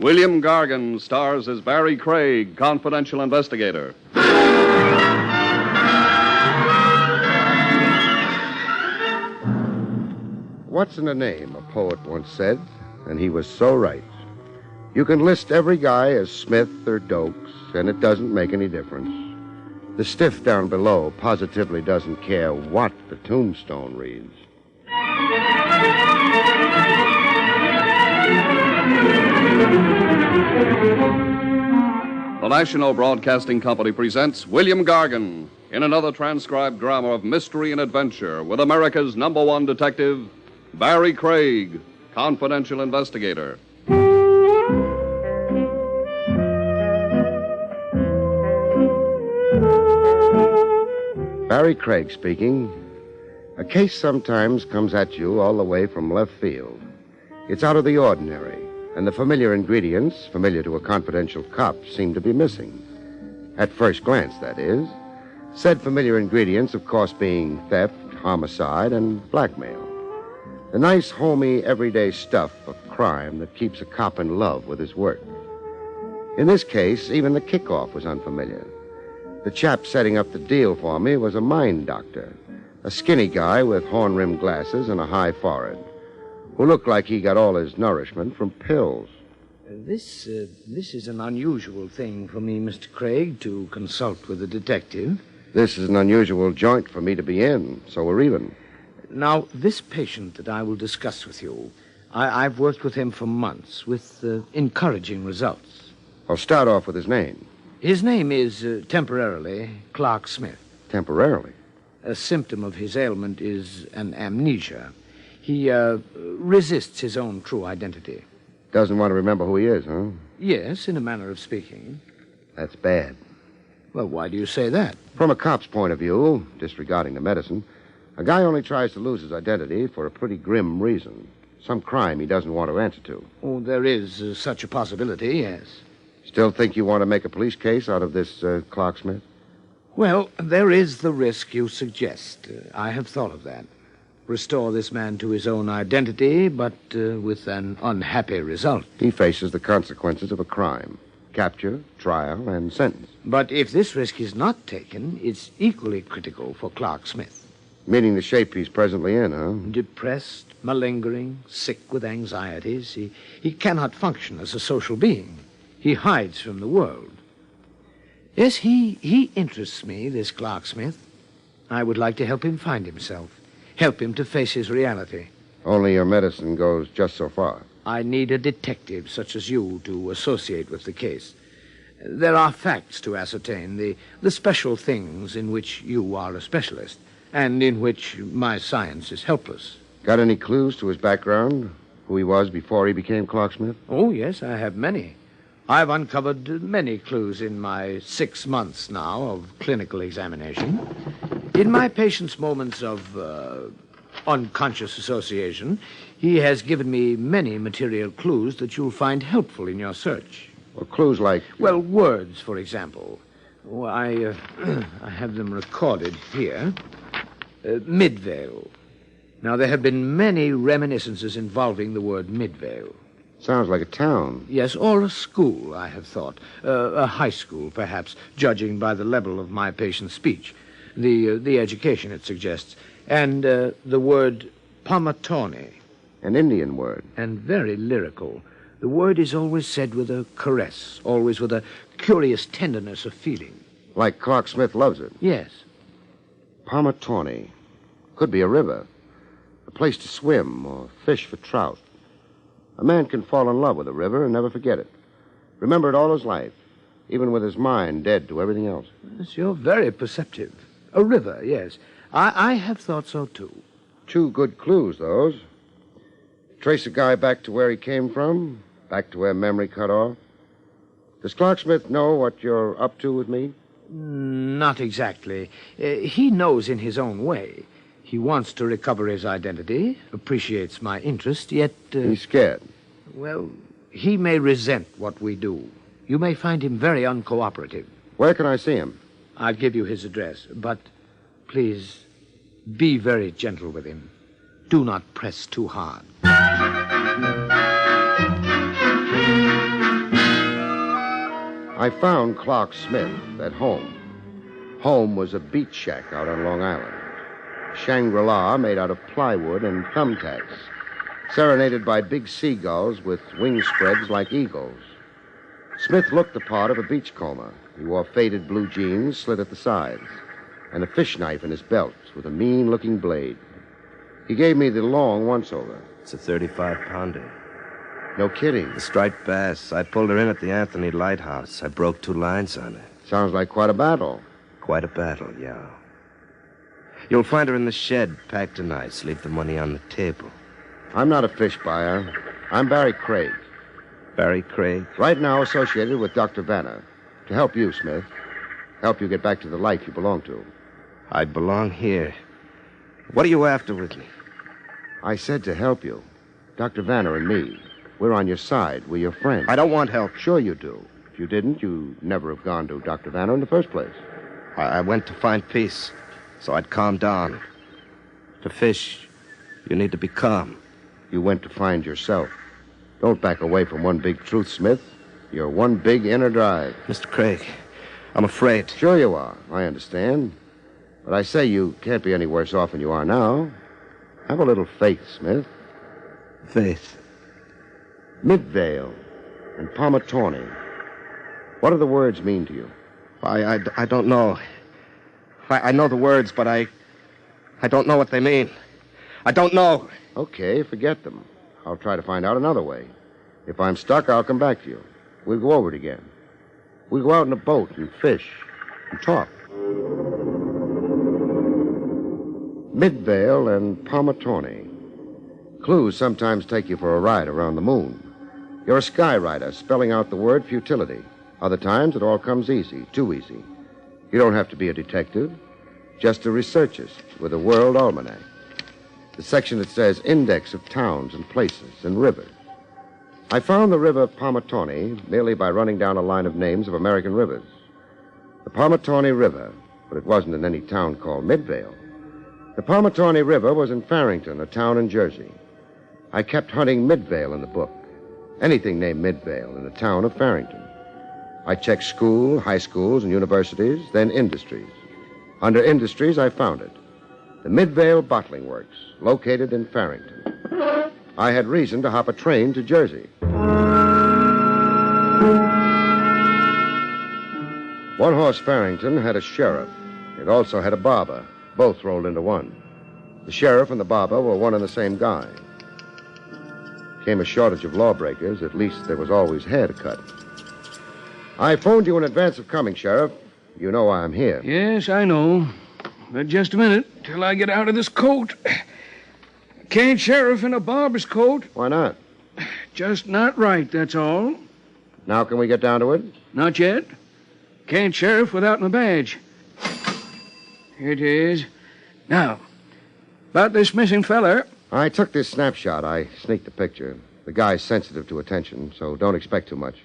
William Gargan stars as Barrie Craig, confidential investigator. What's in a name, a poet once said, and he was so right. You can list every guy as Smith or Dokes, and it doesn't make any difference. The stiff down below positively doesn't care what the tombstone reads. The National Broadcasting Company presents William Gargan in another transcribed drama of mystery and adventure with America's #1 detective, Barrie Craig, confidential investigator. Barrie Craig speaking. A case sometimes comes at you all the way from left field. It's out of the ordinary, and the familiar ingredients, familiar to a confidential cop, seem to be missing. At first glance, that is. Said familiar ingredients, of course, being theft, homicide, and blackmail. The nice, homey, everyday stuff of crime that keeps a cop in love with his work. In this case, even the kickoff was unfamiliar. The chap setting up the deal for me was a mind doctor, a skinny guy with horn-rimmed glasses and a high forehead, who looked like he got all his nourishment from pills. This is an unusual thing for me, Mr. Craig, to consult with a detective. This is an unusual joint for me to be in, so we're even. Now, this patient that I will discuss with you, I've worked with him for months with encouraging results. I'll start off with his name. His name is, temporarily, Clark Smith. Temporarily? A symptom of his ailment is an amnesia. He resists his own true identity. Doesn't want to remember who he is, huh? Yes, in a manner of speaking. That's bad. Well, why do you say that? From a cop's point of view, disregarding the medicine, a guy only tries to lose his identity for a pretty grim reason. Some crime he doesn't want to answer to. Oh, there is such a possibility, yes. Still think you want to make a police case out of this Clark Smith? Well, there is the risk you suggest. I have thought of that. Restore this man to his own identity, but with an unhappy result. He faces the consequences of a crime. Capture, trial, and sentence. But if this risk is not taken, it's equally critical for Clark Smith. Meaning the shape he's presently in, huh? Depressed, malingering, sick with anxieties. He cannot function as a social being. He hides from the world. Yes, he interests me, this Clark Smith. I would like to help him find himself. Help him to face his reality. Only your medicine goes just so far. I need a detective such as you to associate with the case. There are facts to ascertain, the special things in which you are a specialist, and in which my science is helpless. Got any clues to his background? Who he was before he became Clark Smith? Oh, yes, I have many. I've uncovered many clues in my 6 months now of clinical examination. In my patient's moments of unconscious association, he has given me many material clues that you'll find helpful in your search. Well, clues like... Well, words, for example. Oh, I have them recorded here. Midvale. Now, there have been many reminiscences involving the word Midvale. Sounds like a town. Yes, or a school, I have thought. A high school, perhaps, judging by the level of my patient's speech. The education it suggests. And the word Pamatone. An Indian word. And very lyrical. The word is always said with a caress, always with a curious tenderness of feeling. Like Clark Smith loves it. Yes. Pamatone. Could be a river. A place to swim or fish for trout. A man can fall in love with a river and never forget it. Remember it all his life, even with his mind dead to everything else. Yes, you're very perceptive. A river, yes. I have thought so, too. 2 good clues, those. Trace a guy back to where he came from, back to where memory cut off. Does Clark Smith know what you're up to with me? Not exactly. He knows in his own way. He wants to recover his identity, appreciates my interest, yet... He's scared. Well, he may resent what we do. You may find him very uncooperative. Where can I see him? I'll give you his address, but please be very gentle with him. Do not press too hard. I found Clark Smith at home. Home was a beach shack out on Long Island. Shangri-La made out of plywood and thumbtacks, serenaded by big seagulls with wing spreads like eagles. Smith looked the part of a beachcomber. He wore faded blue jeans slit at the sides and a fish knife in his belt with a mean-looking blade. He gave me the long once-over. It's a 35-pounder. No kidding. The striped bass. I pulled her in at the Anthony Lighthouse. I broke 2 lines on her. Sounds like quite a battle. Quite a battle, yeah. You'll find her in the shed, packed in ice. Leave the money on the table. I'm not a fish buyer. I'm Barrie Craig. Barrie Craig? Right now associated with Dr. Vanner. To help you, Smith. Help you get back to the life you belong to. I belong here. What are you after with me? I said to help you. Dr. Vanner and me. We're on your side. We're your friends. I don't want help. Sure you do. If you didn't, you'd never have gone to Dr. Vanner in the first place. I went to find peace, so I'd calm down. To fish, you need to be calm. You went to find yourself. Don't back away from one big truth, Smith. You're one big inner drive. Mr. Craig, I'm afraid. Sure you are. I understand. But I say you can't be any worse off than you are now. Have a little faith, Smith. Faith. Midvale and Pomatawny. What do the words mean to you? I don't know. I know the words, but I don't know what they mean. I don't know. Okay, forget them. I'll try to find out another way. If I'm stuck, I'll come back to you. We'll go over it again. We'll go out in a boat and fish and talk. Midvale and Pomatawny. Clues sometimes take you for a ride around the moon. You're a skywriter spelling out the word futility. Other times it all comes easy, too easy. You don't have to be a detective, just a researchist with a world almanac. The section that says index of towns and places and rivers. I found the river Pomatawny merely by running down a line of names of American rivers. The Pomatawny River, but it wasn't in any town called Midvale. The Pomatawny River was in Farrington, a town in Jersey. I kept hunting Midvale in the book. Anything named Midvale in the town of Farrington. I checked school, high schools, and universities, then industries. Under industries, I found it. The Midvale Bottling Works, located in Farrington. I had reason to hop a train to Jersey. One Horse Farrington had a sheriff. It also had a barber, both rolled into one. The sheriff and the barber were one and the same guy. Came a shortage of lawbreakers, at least there was always hair to cut. I phoned you in advance of coming, Sheriff. You know why I'm here. Yes, I know. But just a minute till I get out of this coat. Can't sheriff in a barber's coat. Why not? Just not right, that's all. Now can we get down to it? Not yet. Can't sheriff without my badge. Here it is. Now, about this missing feller. I took this snapshot. I sneaked the picture. The guy's sensitive to attention, so don't expect too much.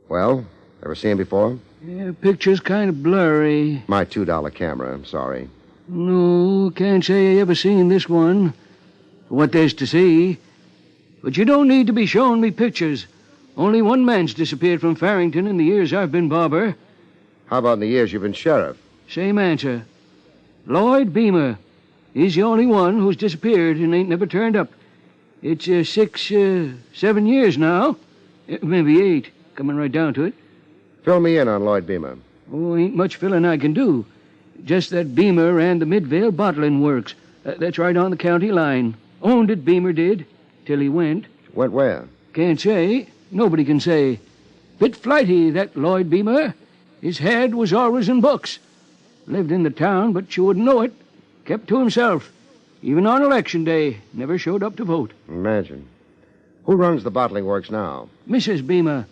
Well, ever seen him before? Yeah, picture's kind of blurry. My $2 camera, I'm sorry. No, can't say I ever seen this one. For what there's to see. But you don't need to be showing me pictures. Only one man's disappeared from Farrington in the years I've been barber. How about in the years you've been sheriff? Same answer. Lloyd Beamer. He's the only one who's disappeared and ain't never turned up. It's 7 years now. Maybe 8, coming right down to it. Fill me in on Lloyd Beamer. Oh, ain't much filling I can do. Just that Beamer ran the Midvale Bottling Works. That's right on the county line. Owned it, Beamer did, till he went. Went where? Can't say. Nobody can say. Bit flighty, that Lloyd Beamer. His head was always in books. Lived in the town, but you wouldn't know it. Kept to himself. Even on election day, never showed up to vote. Imagine. Who runs the bottling works now? Mrs. Beamer.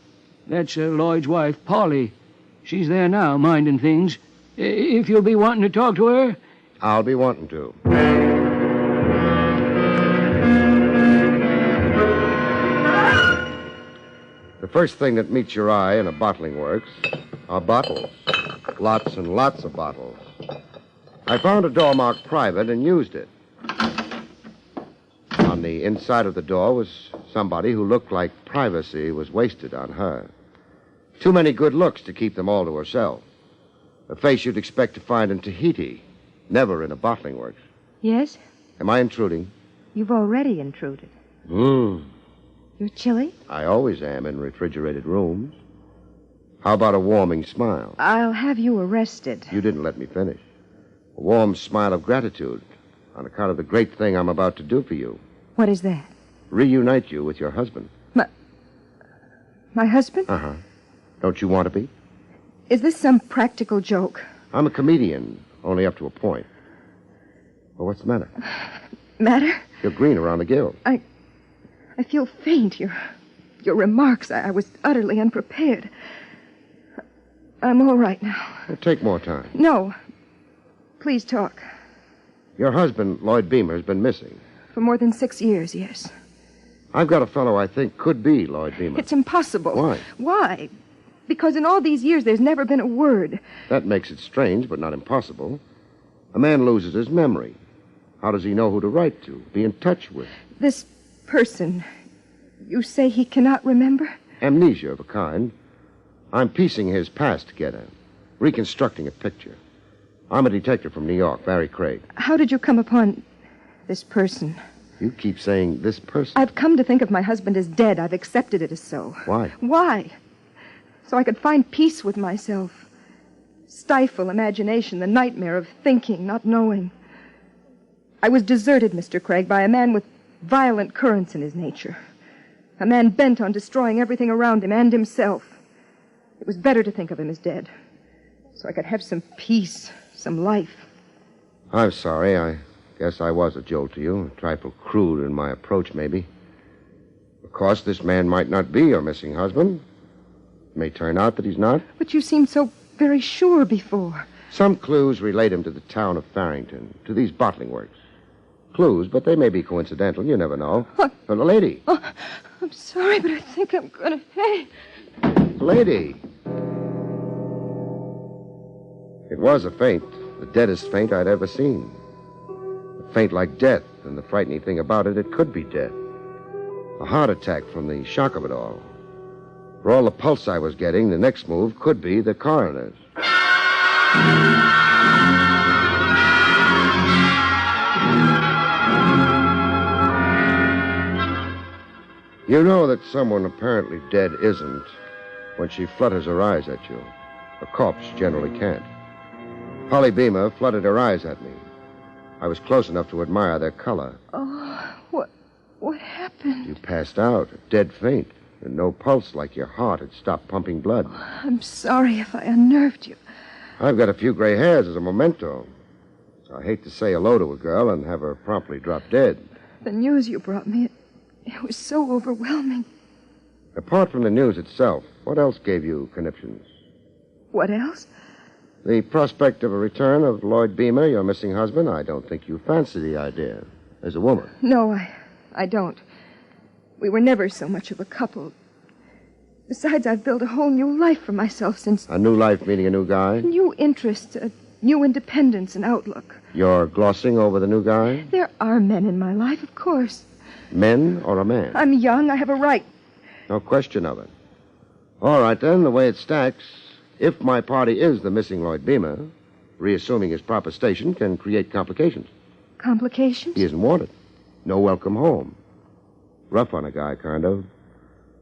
That's Lloyd's wife, Polly. She's there now, minding things. If you'll be wanting to talk to her... I'll be wanting to. The first thing that meets your eye in a bottling works are bottles. Lots and lots of bottles. I found a door marked private and used it. On the inside of the door was somebody who looked like privacy was wasted on her. Too many good looks to keep them all to herself. A face you'd expect to find in Tahiti, never in a bottling works. Yes? Am I intruding? You've already intruded. You're chilly? I always am in refrigerated rooms. How about a warming smile? I'll have you arrested. You didn't let me finish. A warm smile of gratitude on account of the great thing I'm about to do for you. What is that? Reunite you with your husband. My husband? Uh-huh. Don't you want to be? Is this some practical joke? I'm a comedian, only up to a point. Well, what's the matter? Matter? You're green around the gills. I feel faint. Your remarks, I was utterly unprepared. I'm all right now. Well, take more time. No. Please talk. Your husband, Lloyd Beamer, has been missing. For more than 6 years, yes. I've got a fellow I think could be Lloyd Beamer. It's impossible. Why? Why? Because in all these years, there's never been a word. That makes it strange, but not impossible. A man loses his memory. How does he know who to write to, be in touch with? This person, you say he cannot remember? Amnesia of a kind. I'm piecing his past together, reconstructing a picture. I'm a detective from New York, Barrie Craig. How did you come upon this person? You keep saying this person. I've come to think of my husband as dead. I've accepted it as so. Why? Why? So I could find peace with myself. Stifle imagination, the nightmare of thinking, not knowing. I was deserted, Mr. Craig, by a man with violent currents in his nature. A man bent on destroying everything around him and himself. It was better to think of him as dead, so I could have some peace, some life. I'm sorry. I guess I was a jolt to you. A trifle crude in my approach, maybe. Of course, this man might not be your missing husband. It may turn out that he's not. But you seemed so very sure before. Some clues relate him to the town of Farrington, to these bottling works. Clues, but they may be coincidental. You never know. What? But the lady. Oh, I'm sorry, but I think I'm going to... Hey! The lady. It was a faint, the deadest faint I'd ever seen. A faint like death, and the frightening thing about it, it could be death. A heart attack from the shock of it all. For all the pulse I was getting, the next move could be the coroner's. You know that someone apparently dead isn't when she flutters her eyes at you. A corpse generally can't. Polly Beamer fluttered her eyes at me. I was close enough to admire their color. Oh, what happened? You passed out, a dead faint, and no pulse like your heart had stopped pumping blood. I'm sorry if I unnerved you. I've got a few gray hairs as a memento. So I hate to say hello to a girl and have her promptly drop dead. The news you brought me, it was so overwhelming. Apart from the news itself, what else gave you conniptions? What else? The prospect of a return of Lloyd Beamer, your missing husband. I don't think you fancy the idea as a woman. No, I don't. We were never so much of a couple. Besides, I've built a whole new life for myself since... A new life meaning a new guy? New interests, a new independence and outlook. You're glossing over the new guy? There are men in my life, of course. Men or a man? I'm young. I have a right. No question of it. All right, then, the way it stacks, if my party is the missing Lloyd Beamer, reassuming his proper station can create complications. Complications? He isn't wanted. No welcome home. Rough on a guy, kind of.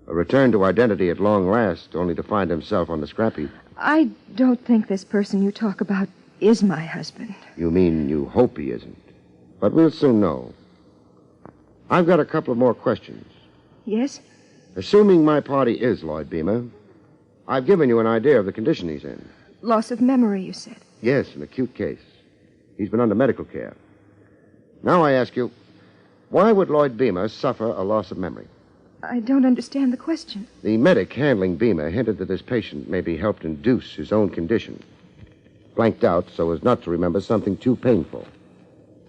A return to identity at long last, only to find himself on the scrap heap. I don't think this person you talk about is my husband. You mean you hope he isn't. But we'll soon know. I've got a couple of more questions. Yes? Assuming my party is Lloyd Beamer, I've given you an idea of the condition he's in. Loss of memory, you said. Yes, an acute case. He's been under medical care. Now I ask you, why would Lloyd Beamer suffer a loss of memory? I don't understand the question. The medic handling Beamer hinted that his patient may be helped induce his own condition. Blanked out so as not to remember something too painful.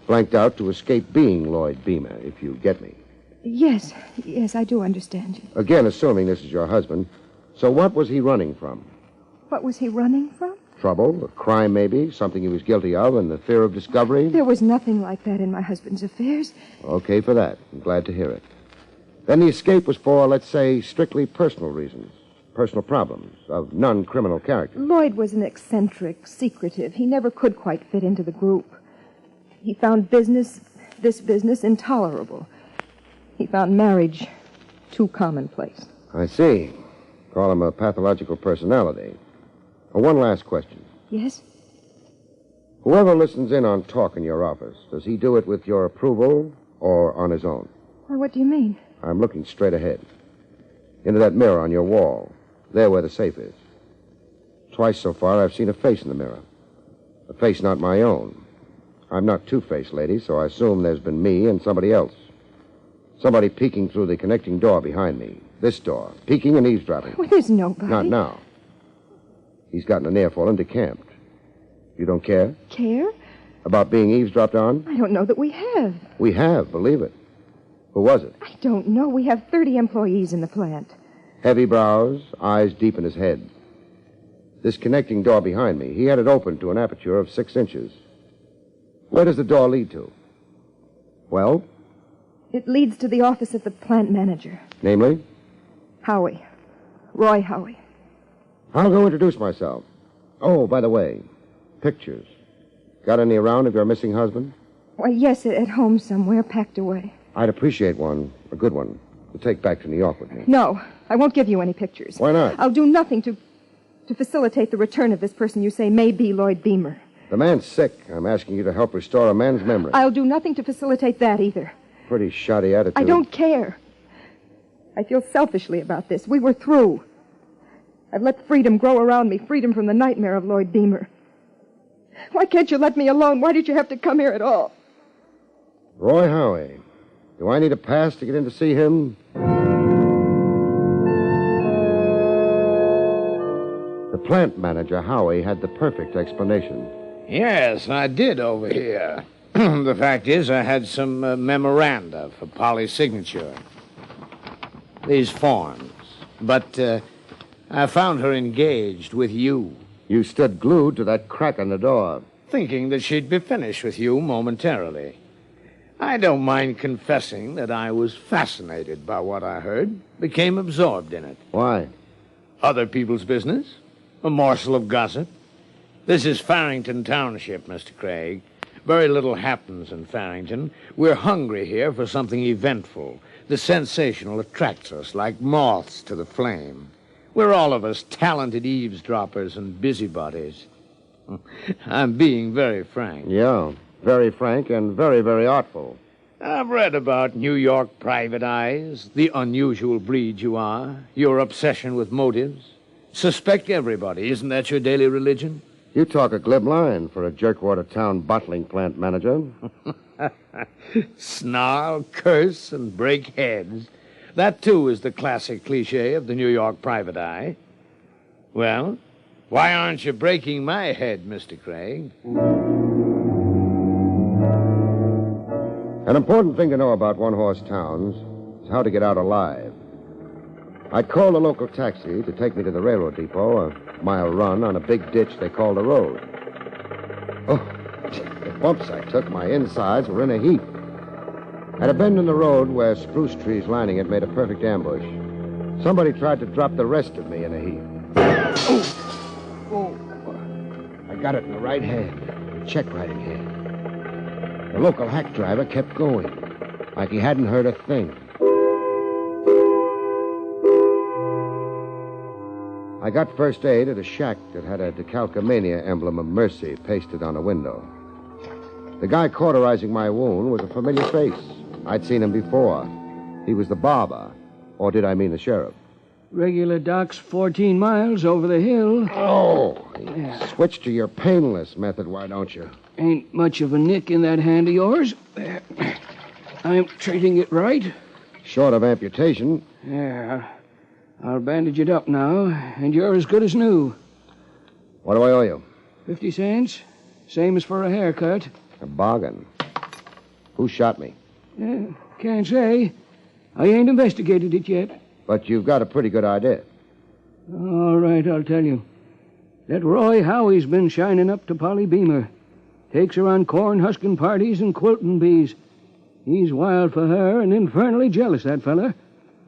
Blanked out to escape being Lloyd Beamer, if you get me. Yes, I do understand you. Again, assuming this is your husband. So what was he running from? What was he running from? Trouble, a crime maybe, something he was guilty of, and the fear of discovery? There was nothing like that in my husband's affairs. Okay for that. I'm glad to hear it. Then the escape was for, let's say, strictly personal reasons. personal problems of non-criminal character. Lloyd was an eccentric, secretive. He never could quite fit into the group. He found this business, intolerable. He found marriage too commonplace. I see. Call him a pathological personality. One last question. Yes? Whoever listens in on talk in your office, does he do it with your approval or on his own? Well, what do you mean? I'm looking straight ahead. Into that mirror on your wall. There where the safe is. Twice so far I've seen a face in the mirror. A face not my own. I'm not two-faced, lady, so I assume there's been me and somebody else. Somebody peeking through the connecting door behind me. This door. Peeking and eavesdropping. Well, there's nobody. Not now. He's gotten an earful and decamped. You don't care? Care? About being eavesdropped on? I don't know that we have. We have, believe it. Who was it? I don't know. We have 30 employees in the plant. Heavy brows, eyes deep in his head. This connecting door behind me, he had it open to an aperture of 6 inches. Where does the door lead to? Well? It leads to the office of the plant manager. Namely? Howie. Roy Howie. I'll go introduce myself. Oh, by the way, pictures. Got any around of your missing husband? Why, yes, at home somewhere, packed away. I'd appreciate one, a good one, to take back to New York with me. No, I won't give you any pictures. Why not? I'll do nothing to facilitate the return of this person you say may be Lloyd Beamer. The man's sick. I'm asking you to help restore a man's memory. I'll do nothing to facilitate that either. Pretty shoddy attitude. I don't care. I feel selfishly about this. We were through. I've let freedom grow around me, freedom from the nightmare of Lloyd Beamer. Why can't you let me alone? Why did you have to come here at all? Roy Howie. Do I need a pass to get in to see him? The plant manager, Howie, had the perfect explanation. Yes, I did over here. The fact is, I had some memoranda for Polly's signature. These forms. But I found her engaged with you. You stood glued to that crack in the door. Thinking that she'd be finished with you momentarily. I don't mind confessing that I was fascinated by what I heard, became absorbed in it. Why? Other people's business? A morsel of gossip? This is Farrington Township, Mr. Craig. Very little happens in Farrington. We're hungry here for something eventful. The sensational attracts us like moths to the flame. We're all of us talented eavesdroppers and busybodies. I'm being very frank. Yeah, very frank and very, very artful. I've read about New York private eyes, the unusual breed you are, your obsession with motives. Suspect everybody. Isn't that your daily religion? You talk a glib line for a Jerkwater Town bottling plant manager. Snarl, curse, and break heads. That, too, is the classic cliché of the New York private eye. Well, why aren't you breaking my head, Mr. Craig? An important thing to know about one-horse towns is how to get out alive. I called a local taxi to take me to the railroad depot, a mile run on a big ditch they called a road. Oh, the bumps I took, my insides were in a heap. At a bend in the road where spruce trees lining it made a perfect ambush, somebody tried to drop the rest of me in a heap. Oh, I got it in the right hand, check writing hand. The local hack driver kept going, like he hadn't heard a thing. I got first aid at a shack that had a decalcomania emblem of mercy pasted on a window. The guy cauterizing my wound was a familiar face. I'd seen him before. He was the barber. Or did I mean the sheriff? Regular doc's 14 miles over the hill. Oh, switch to your painless method, why don't you? Ain't much of a nick in that hand of yours. I'm treating it right. Short of amputation. Yeah. I'll bandage it up now, and you're as good as new. What do I owe you? 50 cents. Same as for a haircut. A bargain. Who shot me? Can't say. I ain't investigated it yet. But you've got a pretty good idea. All right, I'll tell you. That Roy Howie's been shining up to Polly Beamer. Takes her on corn-husking parties and quilting bees. He's wild for her and infernally jealous, that fella.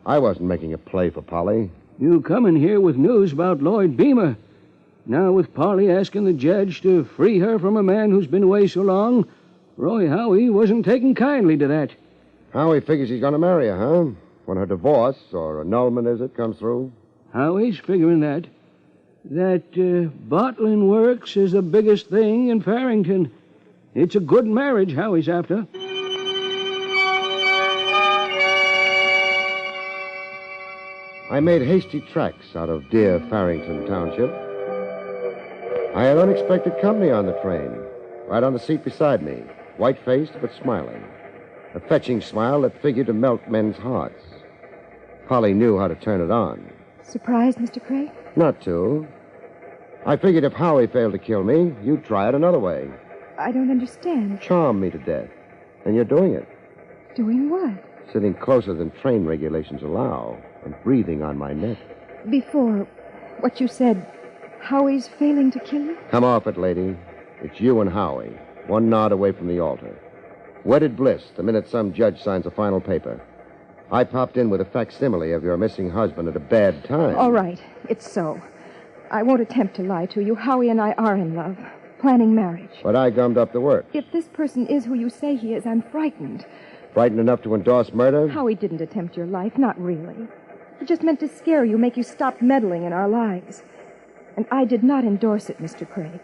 I wasn't making a play for Polly. You coming here with news about Lloyd Beamer. Now with Polly asking the judge to free her from a man who's been away so long, Roy Howie wasn't taking kindly to that. Howie figures he's going to marry her, huh? When her divorce or annulment, as it comes through. Howie's figuring that. That bottling works is the biggest thing in Farrington. It's a good marriage Howie's after. I made hasty tracks out of dear Farrington Township. I had unexpected company on the train, right on the seat beside me, white-faced but smiling. A fetching smile that figured to melt men's hearts. Polly knew how to turn it on. Surprised, Mr. Craig? Not too. I figured if Howie failed to kill me, you'd try it another way. I don't understand. Charm me to death. And you're doing it. Doing what? Sitting closer than train regulations allow and breathing on my neck. Before what you said, Howie's failing to kill you? Come off it, lady. It's you and Howie. One nod away from the altar. Wedded bliss the minute some judge signs a final paper. I popped in with a facsimile of your missing husband at a bad time. All right. It's so. I won't attempt to lie to you. Howie and I are in love. Planning marriage. But I gummed up the work. If this person is who you say he is, I'm frightened. Frightened enough to endorse murder? Howie didn't attempt your life. Not really. He just meant to scare you, make you stop meddling in our lives. And I did not endorse it, Mr. Craig.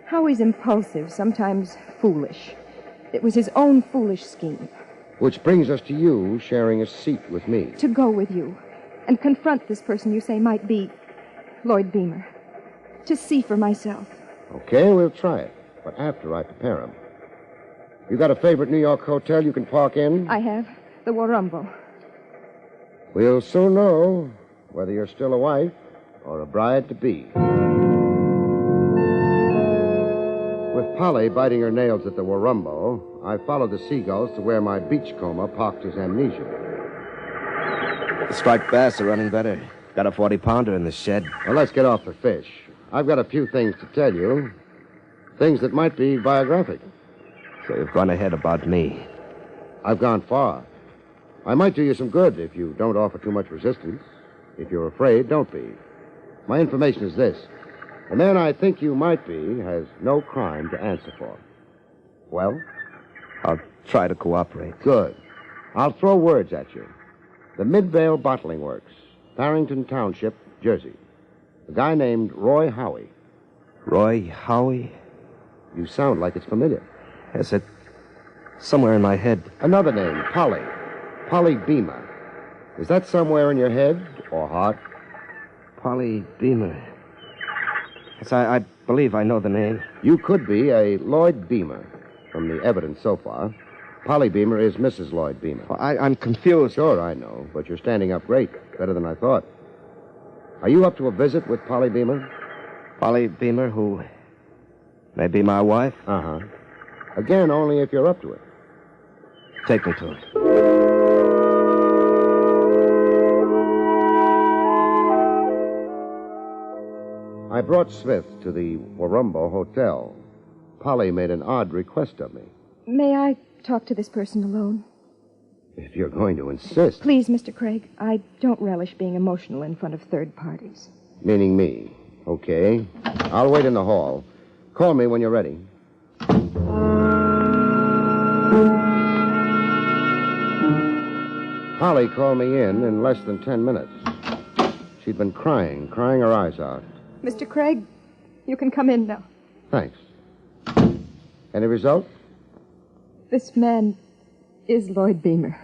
Howie's impulsive, sometimes foolish. It was his own foolish scheme. Which brings us to you sharing a seat with me. To go with you and confront this person you say might be Lloyd Beamer. To see for myself. Okay, we'll try it. But after I prepare him. You got a favorite New York hotel you can park in? I have. The Warumbo. We'll soon know whether you're still a wife or a bride-to-be. With Polly biting her nails at the Warumbo, I followed the seagulls to where my beachcomber parked his amnesia. The striped bass are running better. Got a 40-pounder in the shed. Well, let's get off the fish. I've got a few things to tell you. Things that might be biographic. So you've gone ahead about me. I've gone far. I might do you some good if you don't offer too much resistance. If you're afraid, don't be. My information is this. The man I think you might be has no crime to answer for. Well? I'll try to cooperate. Good. I'll throw words at you. The Midvale Bottling Works, Farrington Township, Jersey. A guy named Roy Howie. Roy Howie? You sound like it's familiar. Yes, it's somewhere in my head. Another name, Polly. Polly Beamer. Is that somewhere in your head or heart? Polly Beamer. Yes, I believe I know the name. You could be a Lloyd Beamer, from the evidence so far. Polly Beamer is Mrs. Lloyd Beamer. Well, I'm confused. Sure, I know, but you're standing up great. Better than I thought. Are you up to a visit with Polly Beamer? Polly Beamer, who may be my wife? Uh-huh. Again, only if you're up to it. Take me to it. I brought Smith to the Warumbo Hotel. Polly made an odd request of me. May I talk to this person alone? If you're going to insist. Please, Mr. Craig. I don't relish being emotional in front of third parties. Meaning me. Okay. I'll wait in the hall. Call me when you're ready. Polly called me in less than 10 minutes. She'd been crying her eyes out. Mr. Craig, you can come in now. Thanks. Any result? This man is Lloyd Beamer,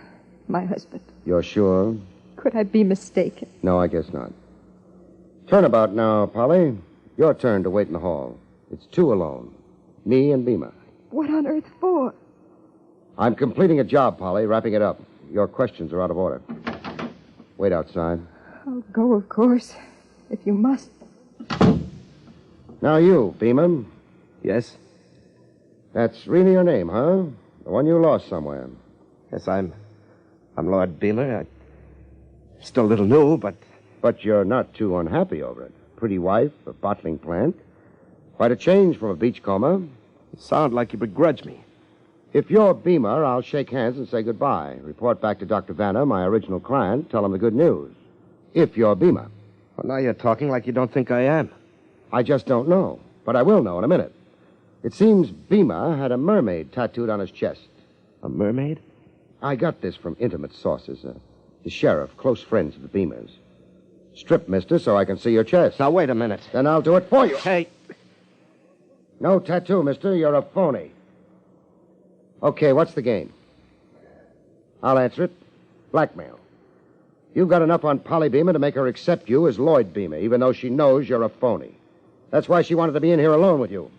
my husband. You're sure? Could I be mistaken? No, I guess not. Turnabout now, Polly. Your turn to wait in the hall. It's two alone. Me and Beamer. What on earth for? I'm completing a job, Polly, wrapping it up. Your questions are out of order. Wait outside. I'll go, of course, if you must. Now you, Beamer. Yes? That's really your name, huh? The one you lost somewhere. Yes, I'm Lord Beamer. I'm still a little new, but... But you're not too unhappy over it. Pretty wife, a bottling plant. Quite a change from a beachcomber. You sound like you begrudge me. If you're Beamer, I'll shake hands and say goodbye. Report back to Dr. Vanner, my original client, tell him the good news. if you're Beamer. Well, now you're talking like you don't think I am. I just don't know, but I will know in a minute. It seems Beamer had a mermaid tattooed on his chest. A mermaid? I got this from intimate sources. The sheriff, close friends of the Beamers. Strip, mister, so I can see your chest. Now, wait a minute. Then I'll do it for you. Hey. No tattoo, mister. You're a phony. Okay, what's the game? I'll answer it. Blackmail. You've got enough on Polly Beamer to make her accept you as Lloyd Beamer, even though she knows you're a phony. That's why she wanted to be in here alone with you.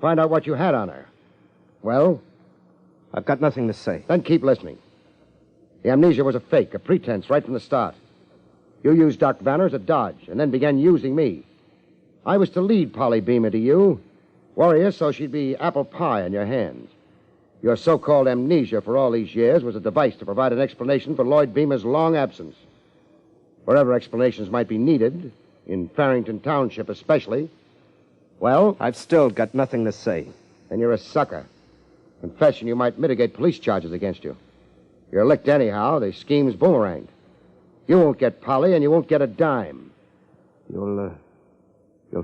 Find out what you had on her. Well? I've got nothing to say. Then keep listening. The amnesia was a fake, a pretense right from the start. You used Doc Vanner as a dodge, and then began using me. I was to lead Polly Beamer to you, worry her so she'd be apple pie in your hands. Your so-called amnesia for all these years was a device to provide an explanation for Lloyd Beamer's long absence. Wherever explanations might be needed, in Farrington Township especially, well... I've still got nothing to say. Then you're a sucker. Confession you might mitigate police charges against you. You're licked anyhow. The scheme's boomeranged. You won't get Polly, and you won't get a dime. You'll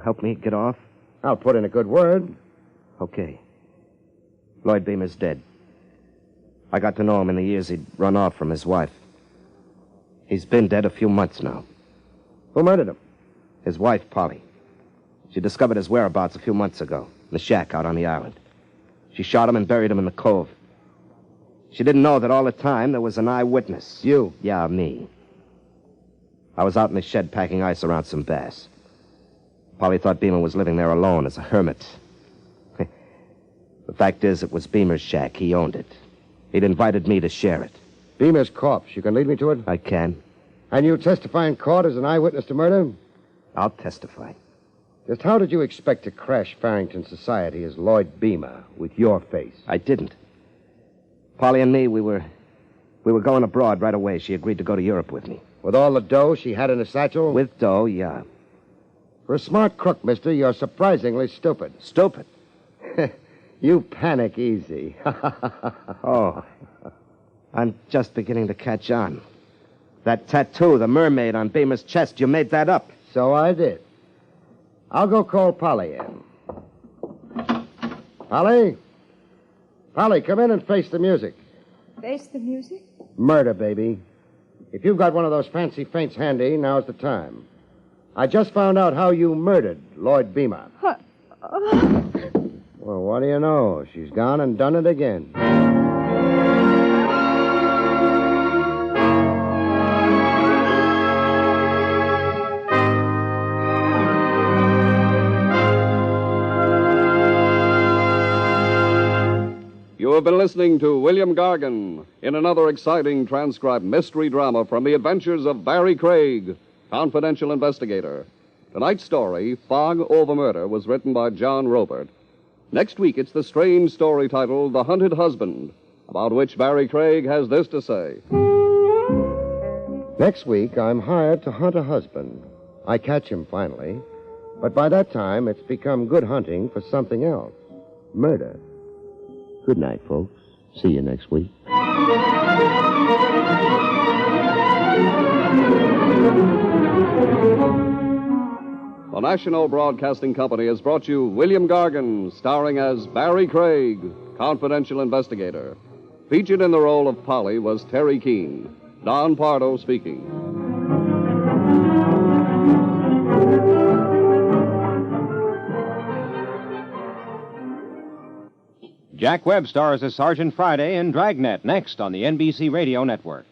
help me get off? I'll put in a good word. Okay. Lloyd Beamer's dead. I got to know him in the years he'd run off from his wife. He's been dead a few months now. Who murdered him? His wife, Polly. She discovered his whereabouts a few months ago, in the shack out on the island. She shot him and buried him in the cove. She didn't know that all the time there was an eyewitness. You? Yeah, me. I was out in the shed packing ice around some bass. Polly thought Beamer was living there alone as a hermit. The fact is, it was Beamer's shack. He owned it. He'd invited me to share it. Beamer's corpse. You can lead me to it? I can. And you testify in court as an eyewitness to murder? I'll testify. Just how did you expect to crash Farrington society as Lloyd Beamer with your face? I didn't. Polly and me, we were going abroad right away. She agreed to go to Europe with me. With all the dough she had in her satchel? With dough, yeah. For a smart crook, mister, you're surprisingly stupid. Stupid? You panic easy. Oh. I'm just beginning to catch on. That tattoo, the mermaid on Beamer's chest, you made that up. So I did. I'll go call Polly in. Polly? Polly, come in and face the music. Face the music? Murder, baby. If you've got one of those fancy feints handy, now's the time. I just found out how you murdered Lloyd Beamer. What? Well, what do you know? She's gone and done it again. You have been listening to William Gargan in another exciting transcribed mystery drama from the adventures of Barrie Craig, confidential investigator. Tonight's story, Fog Over Murder, was written by John Robert. Next week, it's the strange story titled The Hunted Husband, about which Barrie Craig has this to say. Next week, I'm hired to hunt a husband. I catch him finally, but by that time, it's become good hunting for something else. Murder. Good night, folks. See you next week. The National Broadcasting Company has brought you William Gargan, starring as Barrie Craig, confidential investigator. Featured in the role of Polly was Terry Keane. Don Pardo speaking. Jack Webb stars as Sergeant Friday in Dragnet next on the NBC Radio Network.